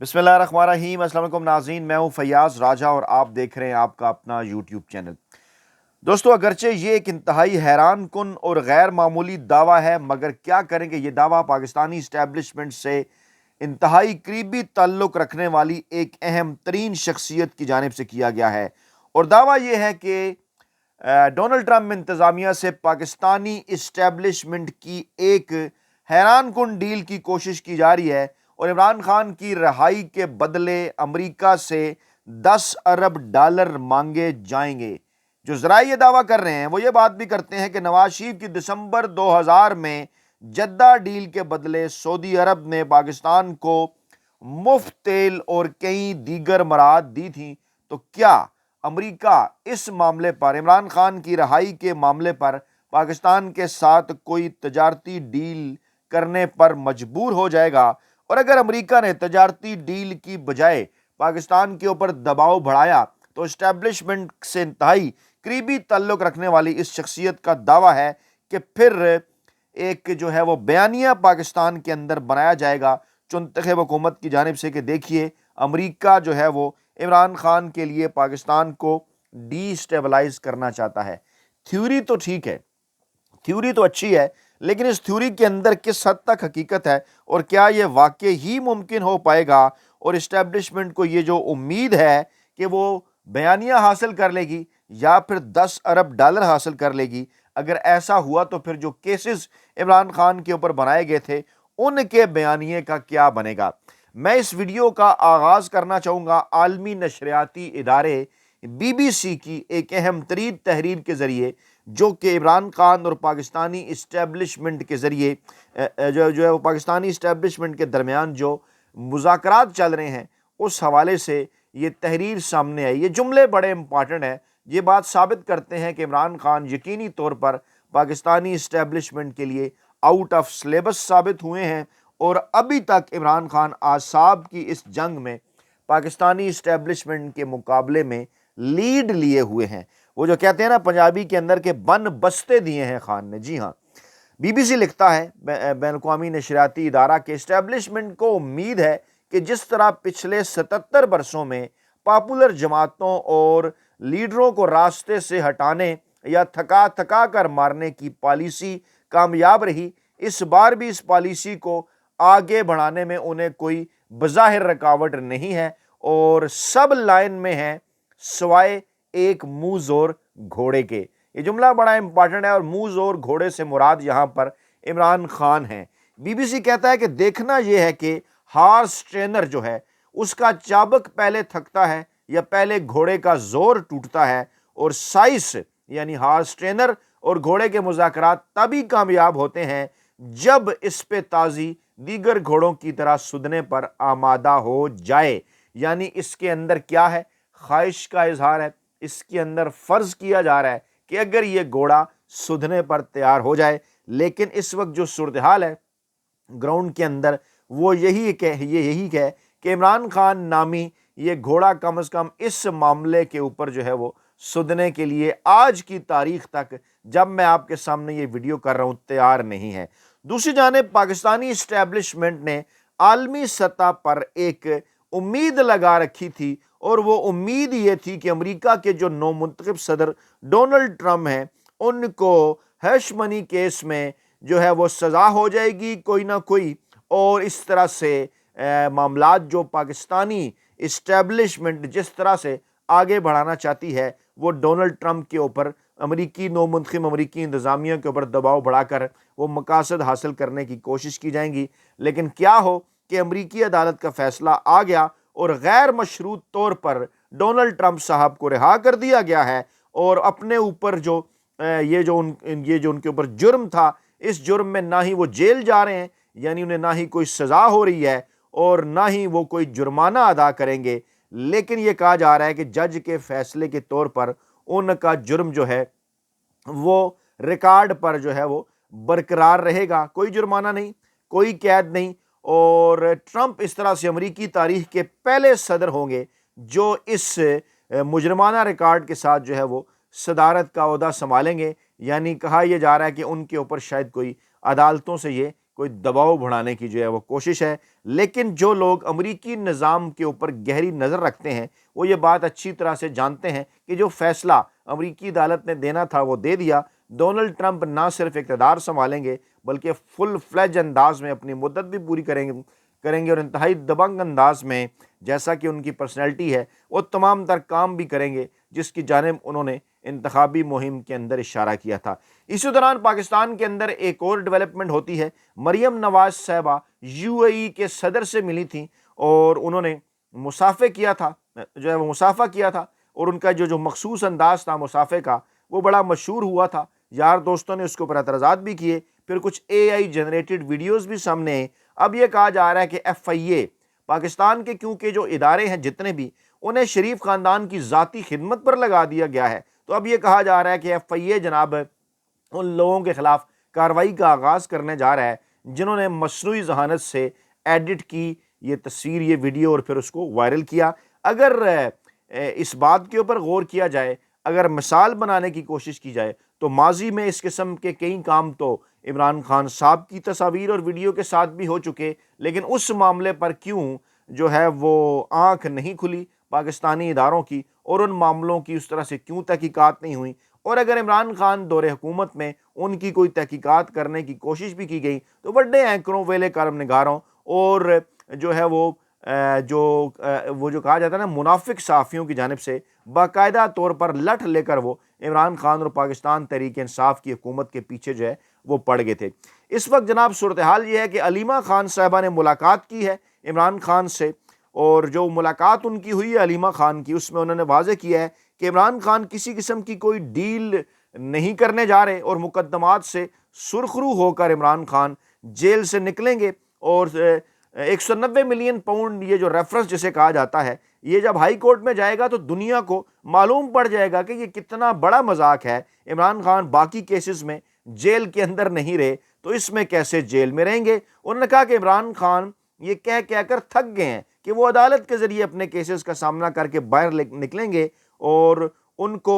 बिस्मिल्लाहिर्रहमानिर्रहीम। अस्सलाम वालेकुम नाज़रीन, मैं हूं फैयाज़ राजा और आप देख रहे हैं आपका अपना यूट्यूब चैनल। दोस्तों, अगरचे ये एक इंतहाई हैरान कुन और गैर मामूली दावा है, मगर क्या करेंगे, ये दावा पाकिस्तानी इस्टेब्लिशमेंट से इंतहाई करीबी ताल्लुक़ रखने वाली एक अहम तरीन शख्सियत की जानिब से किया गया है। और दावा ये है कि डोनाल्ड ट्रंप इंतज़ामिया से पाकिस्तानी इस्टेब्लिशमेंट की एक हैरान कुन डील की कोशिश की जा रही है और इमरान खान की रिहाई के बदले अमेरिका से 10 अरब डॉलर मांगे जाएंगे। जो ज़राए ये दावा कर रहे हैं वो ये बात भी करते हैं कि नवाज शरीफ की दिसंबर 2000 में जद्दा डील के बदले सऊदी अरब ने पाकिस्तान को मुफ्त तेल और कई दीगर मराद दी थी। तो क्या अमेरिका इस मामले पर, इमरान खान की रिहाई के मामले पर पाकिस्तान के साथ कोई तजारती डील करने पर मजबूर हो जाएगा? और अगर अमेरिका ने तजारती डील की बजाय पाकिस्तान के ऊपर दबाव बढ़ाया तो एस्टेब्लिशमेंट से इंतहाई करीबी ताल्लुक़ रखने वाली इस शख्सियत का दावा है कि फिर एक जो है वो बयानिया पाकिस्तान के अंदर बनाया जाएगा चुनतख़ब हुकूमत की जानिब से कि देखिए, अमेरिका जो है वो इमरान खान के लिए पाकिस्तान को डीस्टेबलाइज करना चाहता है। थ्योरी तो ठीक है, थ्योरी तो अच्छी है, लेकिन इस थ्योरी के अंदर किस हद तक हकीकत है और क्या ये वाकई ही मुमकिन हो पाएगा? और इस्टेब्लिशमेंट को ये जो उम्मीद है कि वो बयानिया हासिल कर लेगी या फिर 10 अरब डॉलर हासिल कर लेगी, अगर ऐसा हुआ तो फिर जो केसेस इमरान खान के ऊपर बनाए गए थे उनके बयानिए का क्या बनेगा? मैं इस वीडियो का आगाज़ करना चाहूँगा आलमी नशरियाती इदारे BBC की एक अहम तरीन तहरीर के ज़रिए, जो कि इमरान खान और पाकिस्तानी इस्टेब्लिशमेंट के ज़रिए जो है वो पाकिस्तानी इस्टेब्लिशमेंट के दरमियान जो मुज़ाकरात चल रहे हैं उस हवाले से ये तहरीर सामने आई। ये जुमले बड़े इंपॉर्टेंट हैं, ये बात साबित करते हैं कि इमरान खान यकीनी तौर पर पाकिस्तानी इस्टेब्लिशमेंट के लिए आउट ऑफ सिलेबस साबित हुए हैं और अभी तक इमरान खान आसाब की इस जंग में पाकिस्तानी इस्टेब्लिशमेंट के मुकाबले में लीड लिए हुए हैं। वो जो कहते हैं ना पंजाबी के अंदर के बन बस्ते दिए हैं खान ने। जी हाँ, BBC लिखता है बैनुल-अक़वामी नशरियाती इदारा के इस्टेब्लिशमेंट को उम्मीद है कि जिस तरह पिछले 77 बरसों में पॉपुलर जमातों और लीडरों को रास्ते से हटाने या थका थका कर मारने की पॉलिसी कामयाब रही, इस बार भी इस पॉलिसी को आगे बढ़ाने में उन्हें कोई बज़ाहिर रुकावट नहीं है और सब लाइन में है सवाए एक मुंह जोर घोड़े के। ये जुमला बड़ा इंपॉर्टेंट है और मुंह जोर घोड़े से मुराद यहां पर इमरान खान है। BBC कहता है कि देखना यह है कि हॉर्स ट्रेनर जो है उसका चाबक पहले थकता है या पहले घोड़े का जोर टूटता है, और साइस यानी हॉर्स ट्रेनर और घोड़े के मुज़ाकरात तभी कामयाब होते हैं जब इस पे ताजी दीगर घोड़ों की तरह सुधने पर आमादा हो जाए। यानी इसके अंदर क्या है? ख्वाहिश का इजहार है, इसके अंदर फर्ज किया जा रहा है कि अगर ये घोड़ा सुधने पर तैयार हो जाए। लेकिन इस वक्त जो सूरत हाल है ग्राउंड के अंदर वो यही है कि इमरान खान नामी ये घोड़ा कम से कम इस मामले के ऊपर जो है वो सुधने के लिए आज की तारीख तक, जब मैं आपके सामने ये वीडियो कर रहा हूं, तैयार नहीं है। दूसरी जानिब पाकिस्तानी इस्टेब्लिशमेंट ने आलमी सतह पर एक उम्मीद लगा रखी थी और वो उम्मीद ये थी कि अमेरिका के जो नौमुंतखब सदर डोनाल्ड ट्रंप हैं उनको हैश मनी केस में जो है वो सज़ा हो जाएगी कोई ना कोई, और इस तरह से मामलात जो पाकिस्तानी इस्टेब्लिशमेंट जिस तरह से आगे बढ़ाना चाहती है वो डोनाल्ड ट्रंप के ऊपर, अमरीकी नौमुंतखब अमरीकी इंतज़ामिया के ऊपर दबाव बढ़ाकर वो मकासद हासिल करने की कोशिश की जाएंगी। लेकिन क्या हो कि अमरीकी अदालत का फैसला आ गया और गैर मशरूत तौर पर डोनाल्ड ट्रंप साहब को रिहा कर दिया गया है और अपने ऊपर जो ये जो उनके ऊपर जुर्म था, इस जुर्म में ना ही वो जेल जा रहे हैं, यानी उन्हें ना ही कोई सज़ा हो रही है और ना ही वो कोई जुर्माना अदा करेंगे। लेकिन ये कहा जा रहा है कि जज के फैसले के तौर पर उनका जुर्म जो है वो रिकॉर्ड पर जो है वो बरकरार रहेगा, कोई जुर्माना नहीं, कोई कैद नहीं, और ट्रंप इस तरह से अमेरिकी तारीख के पहले सदर होंगे जो इस मुजरमाना रिकॉर्ड के साथ जो है वो सदारत का ओहदा संभालेंगे। यानी कहा यह जा रहा है कि उनके ऊपर शायद कोई अदालतों से ये कोई दबाव बढ़ाने की जो है वो कोशिश है। लेकिन जो लोग अमरीकी निज़ाम के ऊपर गहरी नज़र रखते हैं वो ये बात अच्छी तरह से जानते हैं कि जो फ़ैसला अमरीकी अदालत ने देना था वो दे दिया। डोनाल्ड ट्रंप ना सिर्फ इक़्तिदार संभालेंगे बल्कि फुल फ्लेज अंदाज में अपनी मुद्दत भी पूरी करेंगे और इंतहाई दबंग अंदाज में, जैसा कि उनकी पर्सनैलिटी है, वो तमाम तर काम भी करेंगे जिसकी जानिब उन्होंने इंतखाबी मुहिम के अंदर इशारा किया था। इसी दौरान पाकिस्तान के अंदर एक और डेवलपमेंट होती है। मरियम नवाज साहिबा यूएई के सदर से मिली थी और उन्होंने मुसाफे किया था, जो है वो मुसाफा किया था, और उनका जो मखसूस अंदाज था मुसाफे का वो बड़ा मशहूर हुआ था। यार दोस्तों ने उसके ऊपर एतराज़ात भी किए, फिर कुछ AI जनरेटेड वीडियोज़ भी सामने आए। अब ये कहा जा रहा है कि FIA पाकिस्तान के क्योंकि जो इदारे हैं जितने भी, उन्हें शरीफ ख़ानदान की ज़ाती खिदमत पर लगा दिया गया है। तो अब ये कहा जा रहा है कि FIA जनाब उन लोगों के ख़िलाफ़ कार्रवाई का आगाज़ करने जा रहा है जिन्होंने मसनूई ज़हानत से एडिट की ये तस्वीर, ये वीडियो और फिर उसको वायरल किया। अगर इस बात के ऊपर गौर किया जाए, अगर मिसाल बनाने की कोशिश की जाए, तो माजी में इस किस्म के कई काम तो इमरान खान साहब की तस्वीर और वीडियो के साथ भी हो चुके, लेकिन उस मामले पर क्यों जो है वो आंख नहीं खुली पाकिस्तानी इदारों की, और उन मामलों की उस तरह से क्यों तहकीकात नहीं हुई। और अगर इमरान खान दौरे हुकूमत में उनकी कोई तहकीकात करने की कोशिश भी की गई तो बड़े एंकरों, वेले कारम निगारों और जो है वो जो कहा जाता है ना मुनाफिक सहाफ़ियों की जानिब से बाकायदा तौर पर लठ लेकर वो इमरान खान और पाकिस्तान तहरीक इंसाफ की हुकूमत के पीछे जो है वो पड़ गए थे। इस वक्त जनाब सूरत हाल ये है कि अलीमा खान साहिबा ने मुलाकात की है इमरान खान से, और जो मुलाकात उनकी हुई है अलीमा खान की, उसमें उन्होंने वाज़ेह किया है कि इमरान खान किसी किस्म की कोई डील नहीं करने जा रहे और मुकदमात से सुरखरू होकर इमरान खान जेल से निकलेंगे। और 190 मिलियन पाउंड, ये जो रेफरेंस जिसे कहा जाता है, ये जब हाई कोर्ट में जाएगा तो दुनिया को मालूम पड़ जाएगा कि ये कितना बड़ा मजाक है। इमरान खान बाकी केसेस में जेल के अंदर नहीं रहे तो इसमें कैसे जेल में रहेंगे। उन्होंने कहा कि इमरान खान ये कह कर थक गए हैं कि वो अदालत के ज़रिए अपने केसेस का सामना करके बाहर निकलेंगे, और उनको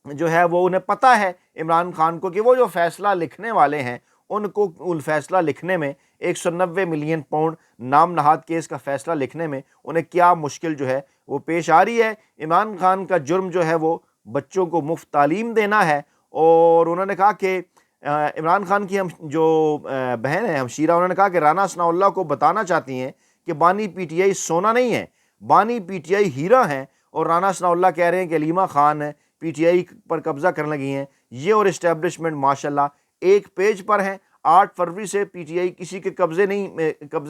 जो है वो उन्हें पता है इमरान खान को कि वो जो फैसला लिखने वाले हैं उनको उन फैसला लिखने में 190 मिलियन पाउंड नाम नहाद केस का फैसला लिखने में उन्हें क्या मुश्किल जो है वो पेश आ रही है। इमरान खान का जुर्म जो है वो बच्चों को मुफ्त तालीम देना है, और उन्होंने कहा कि इमरान खान की हम जो बहन है हमशीरा, उन्होंने कहा कि राना सनाउल्लाह को बताना चाहती हैं कि बानी PTI सोना नहीं है, बानी PTI हीरा हैं, और राना सनाउल्लाह कह रहे हैं कि अलीमा खान PTI पर कब्ज़ा करने लगी हैं। ये और इस्टेब्लिशमेंट माशाल्लाह एक पेज पर हैं। 8 फरवरी से PTI किसी के कब्ज़े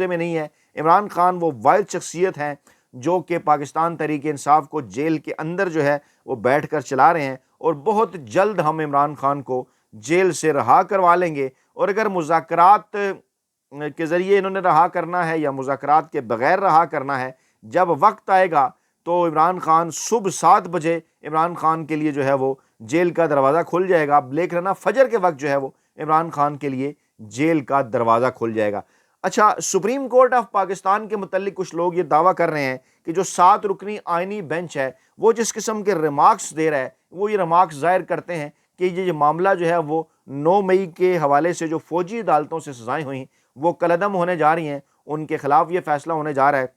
में नहीं है। इमरान खान वो वाहिद शख्सियत हैं जो कि पाकिस्तान तहरीक इंसाफ को जेल के अंदर जो है वो बैठ कर चला रहे हैं, और बहुत जल्द हम इमरान खान को जेल से रहा करवा लेंगे। और अगर मुज़ाकरात के ज़रिए इन्होंने रहा करना है या मुज़ाकरात के बग़ैर रहा करना है, जब वक्त आएगा तो इमरान खान सुबह 7 बजे इमरान खान के लिए जो है वो जेल का दरवाज़ा खुल जाएगा। आप देख लेना फजर के वक्त जो है वो इमरान खान के लिए जेल का दरवाज़ा खुल जाएगा। अच्छा, सुप्रीम कोर्ट ऑफ पाकिस्तान के मुतल्लिक कुछ लोग ये दावा कर रहे हैं कि जो 7 रुकनी आइनी बेंच है वो जिस किस्म के रिमार्क्स दे रहा है, वो ये रिमार्क्स ज़ाहिर करते हैं कि ये मामला जो है वो 9 मई के हवाले से जो फ़ौजी अदालतों से सज़ाएँ हुई वो कलअदम होने जा रही हैं, उनके ख़िलाफ़ ये फ़ैसला होने जा रहा है।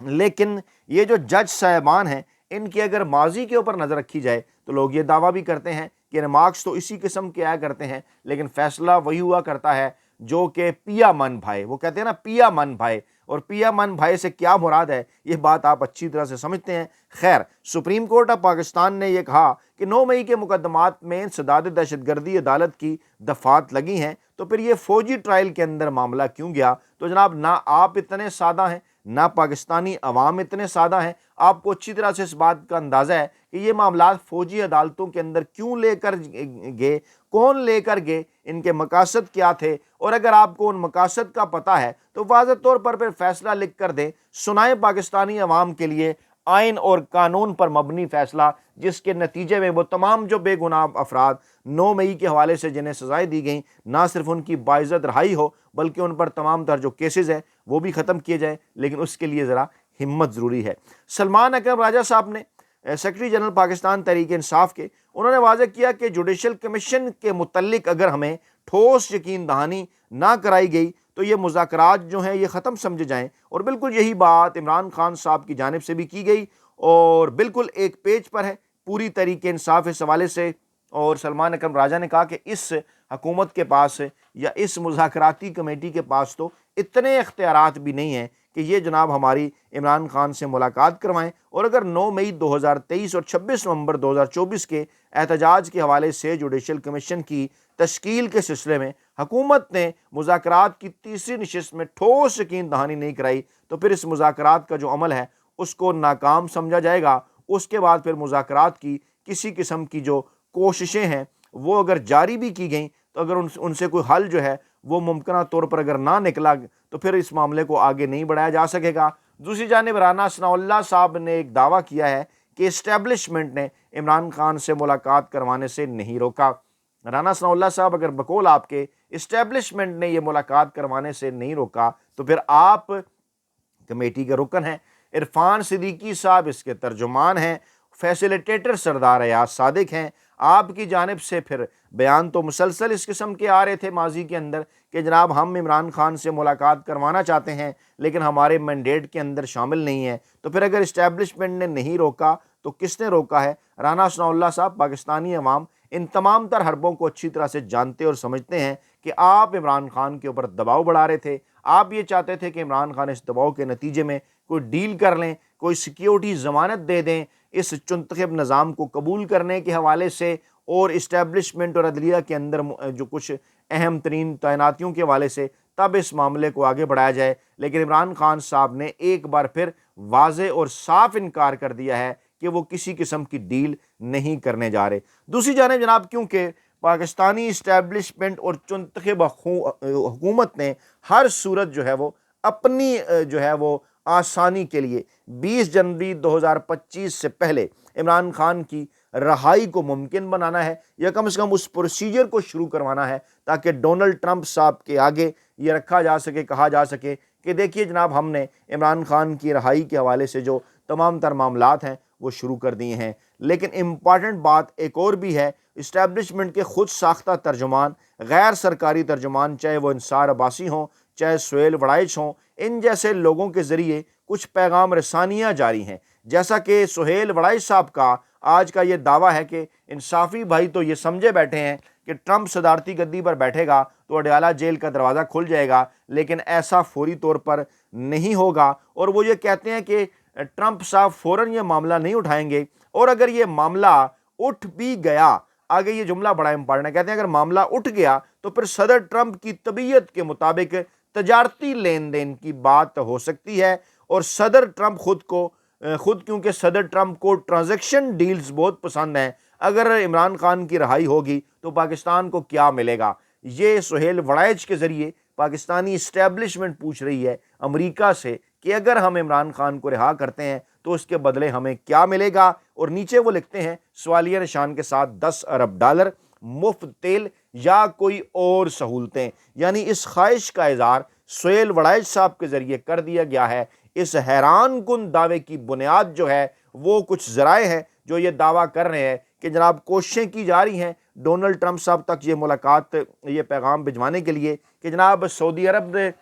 लेकिन ये जो जज साहिबान हैं इनकी अगर माजी के ऊपर नज़र रखी जाए तो लोग ये दावा भी करते हैं कि रिमार्क्स तो इसी किस्म के आया करते हैं, लेकिन फ़ैसला वही हुआ करता है जो कि पिया मन भाई, वो कहते हैं ना पिया मन भाई, और पिया मन भाई से क्या मुराद है ये बात आप अच्छी तरह से समझते हैं। खैर, सुप्रीम कोर्ट ऑफ पाकिस्तान ने यह कहा कि 9 मई के मुकदमात में सदाद दहशतगर्दी अदालत की दफात लगी हैं, तो फिर ये फ़ौजी ट्रायल के अंदर मामला क्यों गया। तो जनाब, ना आप इतने सादा हैं, ना पाकिस्तानी अवाम इतने सादा हैं। आपको अच्छी तरह से इस बात का अंदाज़ा है कि ये मामलात फ़ौजी अदालतों के अंदर क्यों लेकर गए, कौन लेकर गए, इनके मकासद क्या थे, और अगर आपको उन मकासद का पता है तो वाज़ेह तौर पर फिर फ़ैसला लिख कर दें, सुनाएं पाकिस्तानी अवाम के लिए आइन और कानून पर मबनी फ़ैसला, जिसके नतीजे में वो तमाम जो बेगुनाह अफराद 9 मई के हवाले से जिन्हें सज़ाएँ दी गई, ना सिर्फ उनकी बाइज़्ज़त रहाई हो बल्कि उन पर तमाम तर जो केसेस हैं वो भी ख़त्म किए जाएँ, लेकिन उसके लिए ज़रा हिम्मत ज़रूरी है। सलमान अकरम राजा साहब ने सेक्रेटरी जनरल पाकिस्तान तहरीक इंसाफ के, उन्होंने वाज़ेह किया कि जुडिशल कमीशन के मुतल्लिक अगर हमें ठोस यकीन दहानी ना कराई गई तो ये मुज़ाकरात जो हैं ये ख़त्म समझे जाएं। और बिल्कुल यही बात इमरान खान साहब की जानिब से भी की गई और बिल्कुल एक पेज पर है पूरी तरीके इंसाफ इस हवाले से। और सलमान अकरम राजा ने कहा कि इस हुकूमत के पास या इस मुज़ाकराती कमेटी के पास तो इतने इख्तियारात भी नहीं हैं कि ये जनाब हमारी इमरान खान से मुलाकात करवाएं। और अगर 9 मई 2023 और 26 नवंबर 2024 के एहतजाज के हवाले से जुडिशल कमीशन की तश्कील के सिलसिले में हुकूमत ने मुज़ाकरात की तीसरी नशिस्त में ठोस यकीन दहानी नहीं कराई तो फिर इस मुज़ाकरात का जो अमल है उसको नाकाम समझा जाएगा। उसके बाद फिर मुज़ाकरात की किसी किस्म की जो कोशिशें हैं वो अगर जारी भी की गई तो अगर उनसे कोई हल जो है वो मुमकिन तौर पर अगर ना निकला तो फिर इस मामले को आगे नहीं बढ़ाया जा सकेगा। दूसरी जानिब राना सनाउल्लाह साहब ने एक दावा किया है कि इस्टेब्लिशमेंट ने इमरान खान से मुलाकात करवाने से नहीं रोका। राना सनाउल्लाह साहब अगर बकौल आपके इस्टेब्लिशमेंट ने ये मुलाकात करवाने से नहीं रोका तो फिर आप कमेटी के रुकन हैं, इरफान सिद्दीकी साहब इसके तर्जुमान हैं, फैसिलिटेटर सरदार अयाज सादिक हैं। आपकी जानिब से फिर बयान तो मुसलसल इस किस्म के आ रहे थे माजी के अंदर कि जनाब हम इमरान खान से मुलाकात करवाना चाहते हैं लेकिन हमारे मैंडेट के अंदर शामिल नहीं है। तो फिर अगर इस्टेब्लिशमेंट ने नहीं रोका तो किसने रोका है? राना सनाउल्लाह साहब पाकिस्तानी अवाम इन तमाम तर हरबों को अच्छी तरह से जानते और समझते हैं कि आप इमरान खान के ऊपर दबाव बढ़ा रहे थे। आप ये चाहते थे कि इमरान खान इस दबाव के नतीजे में कोई डील कर लें, कोई सिक्योरिटी ज़मानत दे दें इस चुनतखब निज़ाम को कबूल करने के हवाले से और इस्टेब्लिशमेंट और अदलिया के अंदर जो कुछ अहम तरीन तैनातियों के हवाले से, तब इस मामले को आगे बढ़ाया जाए। लेकिन इमरान खान साहब ने एक बार फिर वाज़े और साफ इनकार कर दिया है कि वो किसी किस्म की डील नहीं करने जा रहे। दूसरी जानिब जनाब क्योंकि पाकिस्तानी इस्टेब्लिशमेंट और चुनतखब हुकूमत ने हर सूरत जो है वो अपनी जो है वो आसानी के लिए 20 जनवरी 2025 से पहले इमरान खान की रहाई को मुमकिन बनाना है या कम से कम उस प्रोसीजर को शुरू करवाना है ताकि डोनाल्ड ट्रंप साहब के आगे ये रखा जा सके, कहा जा सके कि देखिए जनाब हमने इमरान खान की रहाई के हवाले से जो तमाम तर मामलात हैं वो शुरू कर दिए हैं। लेकिन इम्पॉर्टेंट बात एक और भी है, इस्टेब्लिशमेंट के खुद साख्ता तर्जुमान, गैर सरकारी तर्जुमान, चाहे वो इंसार अब्बासी हों चाहे सुहेल वड़ाइच हों, इन जैसे लोगों के ज़रिए कुछ पैगाम रसानियाँ जारी हैं। जैसा कि सुहेल वड़ाइच साहब का आज का ये दावा है कि इंसाफी भाई तो ये समझे बैठे हैं कि ट्रंप सदारती गद्दी पर बैठेगा तो अडयाला जेल का दरवाज़ा खुल जाएगा, लेकिन ऐसा फौरी तौर पर नहीं होगा। और वो ये कहते हैं कि ट्रंप साहब फ़ौरन ये मामला नहीं उठाएंगे और अगर ये मामला उठ भी गया, आगे ये जुमला बड़ा इंपॉर्टेंट है, कहते हैं अगर मामला उठ गया तो फिर सदर ट्रंप की तबीयत के मुताबिक तजारती लेन देन की बात हो सकती है। और सदर ट्रंप खुद क्योंकि सदर ट्रंप को ट्रांजैक्शन डील्स बहुत पसंद हैं, अगर इमरान खान की रहाई होगी तो पाकिस्तान को क्या मिलेगा? ये सुहेल वड़ाइच के ज़रिए पाकिस्तानी इस्टेब्लिशमेंट पूछ रही है अमेरिका से कि अगर हम इमरान खान को रिहा करते हैं तो उसके बदले हमें क्या मिलेगा। और नीचे वो लिखते हैं सवालिया निशान के साथ 10 अरब डॉलर, मुफ्त तेल या कोई और सहूलतें। यानी इस ख्वाहिश का इज़हार सुहेल वड़ाइच साहब के ज़रिए कर दिया गया है। इस हैरान कुन दावे की बुनियाद जो है वो कुछ ज़राए हैं जो ये दावा कर रहे हैं कि जनाब कोशिशें की जा रही हैं डोनाल्ड ट्रंप साहब तक ये मुलाकात, ये पैगाम भिजवाने के लिए कि जनाब सऊदी अरब ने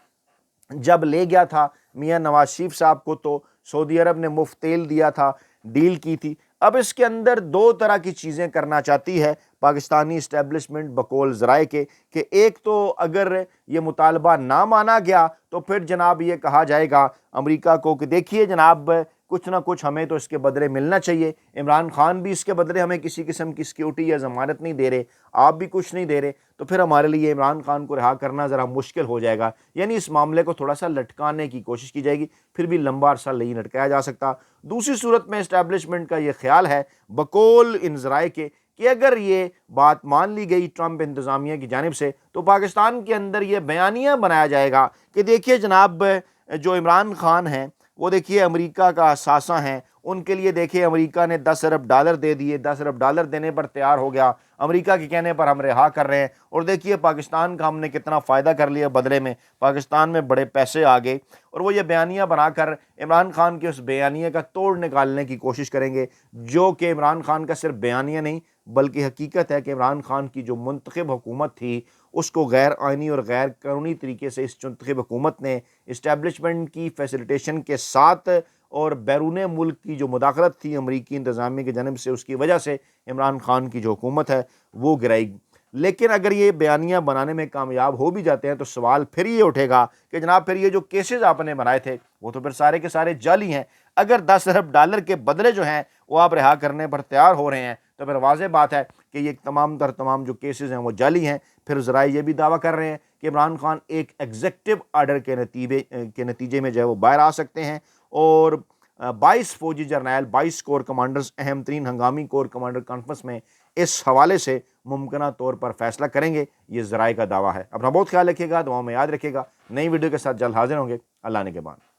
जब ले गया था मियां नवाज शरीफ साहब को तो सऊदी अरब ने मुफ्त तेल दिया था, डील की थी। अब इसके अंदर दो तरह की चीज़ें करना चाहती है पाकिस्तानी इस्टेब्लिशमेंट बकौल ज़राए के कि एक तो अगर ये मुतालबा ना माना गया तो फिर जनाब ये कहा जाएगा अमेरिका को कि देखिए जनाब कुछ ना कुछ हमें तो इसके बदले मिलना चाहिए। इमरान खान भी इसके बदले हमें किसी किस्म की सिक्योरिटी या ज़मानत नहीं दे रहे, आप भी कुछ नहीं दे रहे, तो फिर हमारे लिए इमरान खान को रिहा करना ज़रा मुश्किल हो जाएगा। यानी इस मामले को थोड़ा सा लटकाने की कोशिश की जाएगी, फिर भी लंबा अरसा नहीं लटकाया जा सकता। दूसरी सूरत में इस्टेब्लिशमेंट का ये ख्याल है बकौल इन ज़राए के कि अगर ये बात मान ली गई ट्रंप इंतज़ामिया की जानिब से तो पाकिस्तान के अंदर ये बयानिया बनाया जाएगा कि देखिए जनाब जो इमरान खान हैं वो देखिए अमेरिका का असासा हैं, उनके लिए देखिए अमेरिका ने 10 अरब डॉलर दे दिए, 10 अरब डॉलर देने पर तैयार हो गया, अमेरिका के कहने पर हम रिहा कर रहे हैं और देखिए पाकिस्तान का हमने कितना फ़ायदा कर लिया, बदले में पाकिस्तान में बड़े पैसे आ गए। और वो ये बयानिया बनाकर इमरान खान के उस बयानिया का तोड़ निकालने की कोशिश करेंगे जो कि इमरान खान का सिर्फ बयानिया नहीं بلکہ حقیقت ہے کہ عمران خان کی جو منتخب حکومت تھی اس کو غیر آئینی اور غیر قانونی طریقے سے اس منتخب حکومت نے اسٹیبلشمنٹ کی فیسیلیٹیشن کے ساتھ اور بیرون ملک کی جو مداخلت تھی امریکی انتظامیہ کی جانب سے، اس کی وجہ سے عمران خان کی جو حکومت ہے وہ گرائی۔ لیکن اگر یہ بیانیہ بنانے میں کامیاب ہو بھی جاتے ہیں تو سوال پھر یہ اٹھے گا کہ جناب پھر یہ جو کیسز آپ نے بنائے تھے وہ تو پھر سارے کے سارے جعلی ہیں۔ اگر 10 ارب ڈالر کے بدلے جو ہیں وہ آپ رہا کرنے پر تیار ہو رہے ہیں تو پھر واضح بات ہے کہ یہ تمام جو کیسز ہیں وہ جعلی ہیں۔ پھر ذرائع یہ بھی دعویٰ کر رہے ہیں کہ عمران خان ایک ایگزیکٹو آرڈر کے نتیجے میں جو ہے وہ باہر آ سکتے ہیں، اور 22 فوجی جرنیل، 22 کور کمانڈرز اہم ترین ہنگامی کور کمانڈر کانفرنس میں اس حوالے سے ممکنہ طور پر فیصلہ کریں گے، یہ ذرائع کا دعویٰ ہے۔ اپنا بہت خیال رکھیے گا، دعاؤں میں یاد رکھیے گا۔ نئی ویڈیو کے ساتھ جلد حاضر ہوں گے۔ اللہ نے کے بعد۔